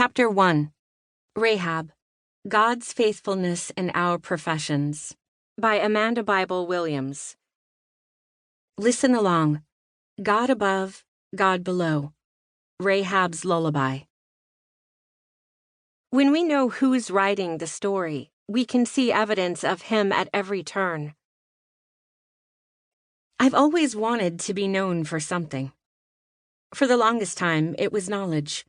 Chapter 1. Rahab, God's Faithfulness in Our Professions, by Amanda Bible Williams. Listen along. God above, God below. Rahab's Lullaby. When we know who's writing the story, we can see evidence of him at every turn. I've always wanted to be known for something. For the longest time, it was knowledge.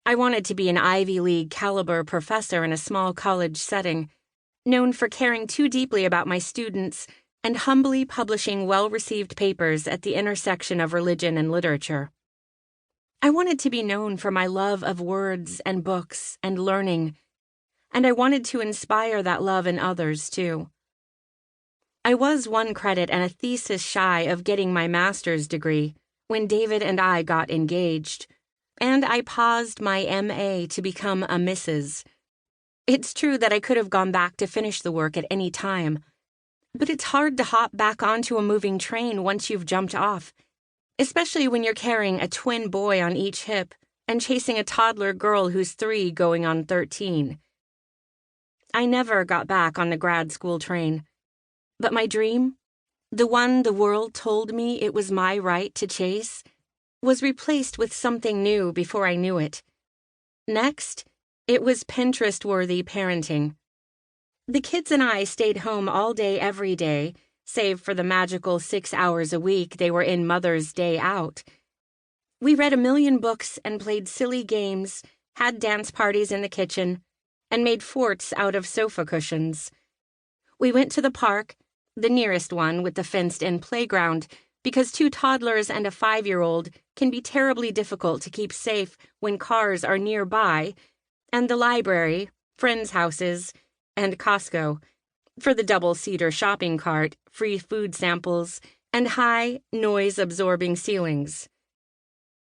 I wanted to be an Ivy League caliber professor in a small college setting, known for caring too deeply about my students and humbly publishing well-received papers at the intersection of religion and literature. I wanted to be known for my love of words and books and learning, and I wanted to inspire that love in others, too. I was one credit and a thesis shy of getting my master's degree when David and I got engaged, and I paused my M.A. to become a Mrs. It's true that I could have gone back to finish the work at any time, but it's hard to hop back onto a moving train once you've jumped off, especially when you're carrying a twin boy on each hip and chasing a toddler girl who's 3 going on 13. I never got back on the grad school train, but my dream, the one the world told me it was my right to chase, was replaced with something new before I knew it. Next, it was Pinterest-worthy parenting. The kids and I stayed home all day every day, save for the magical 6 hours a week they were in Mother's Day out. We read a million books and played silly games, had dance parties in the kitchen, and made forts out of sofa cushions. We went to the park, the nearest one with the fenced-in playground, because 2 toddlers and a 5-year-old can be terribly difficult to keep safe when cars are nearby, and the library, friends' houses, and Costco, for the double-seater shopping cart, free food samples, and high, noise-absorbing ceilings.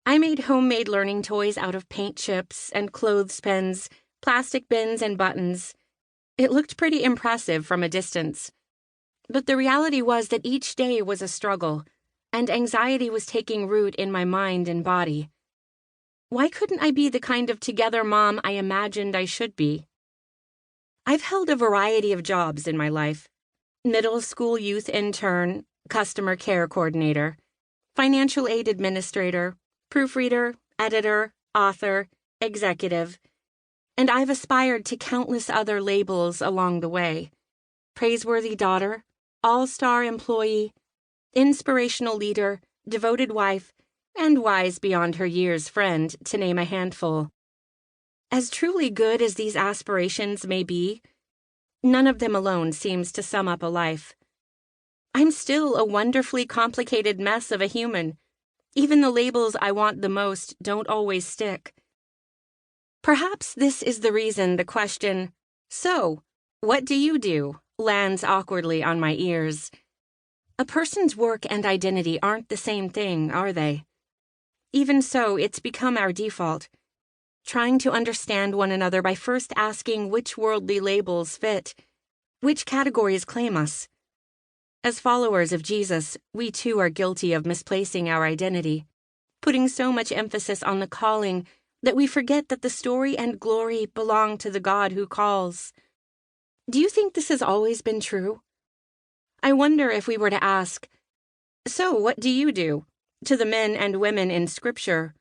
I made homemade learning toys out of paint chips and clothespins, plastic bins, and buttons. It looked pretty impressive from a distance. But the reality was that each day was a struggle, and anxiety was taking root in my mind and body. Why couldn't I be the kind of together mom I imagined I should be? I've held a variety of jobs in my life: middle school youth intern, customer care coordinator, financial aid administrator, proofreader, editor, author, executive, and I've aspired to countless other labels along the way: praiseworthy daughter, all-star employee, inspirational leader, devoted wife, and wise beyond her years friend, to name a handful. As truly good as these aspirations may be, none of them alone seems to sum up a life. I'm still a wonderfully complicated mess of a human. Even the labels I want the most don't always stick. Perhaps this is the reason the question, "So, what do you do?" lands awkwardly on my ears. A person's work and identity aren't the same thing, are they? Even so, it's become our default, trying to understand one another by first asking which worldly labels fit, which categories claim us. As followers of Jesus, we too are guilty of misplacing our identity, putting so much emphasis on the calling that we forget that the story and glory belong to the God who calls. Do you think this has always been true? I wonder if we were to ask, "So what do you do?" to the men and women in Scripture,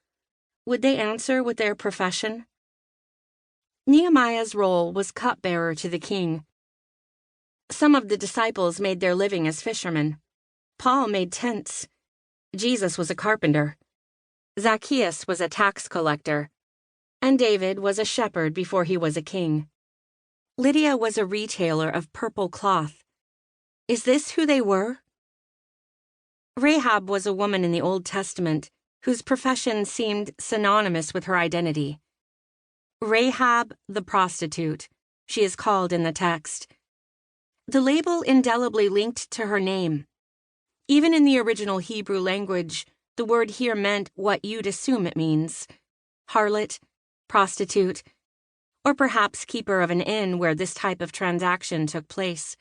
would they answer with their profession? Nehemiah's role was cupbearer to the king. Some of the disciples made their living as fishermen. Paul made tents. Jesus was a carpenter. Zacchaeus was a tax collector. And David was a shepherd before he was a king. Lydia was a retailer of purple cloth. Is this who they were? Rahab was a woman in the Old Testament whose profession seemed synonymous with her identity. Rahab the prostitute, she is called in the text. The label indelibly linked to her name. Even in the original Hebrew language, the word here meant what you'd assume it means: harlot, prostitute, or perhaps keeper of an inn where this type of transaction took place.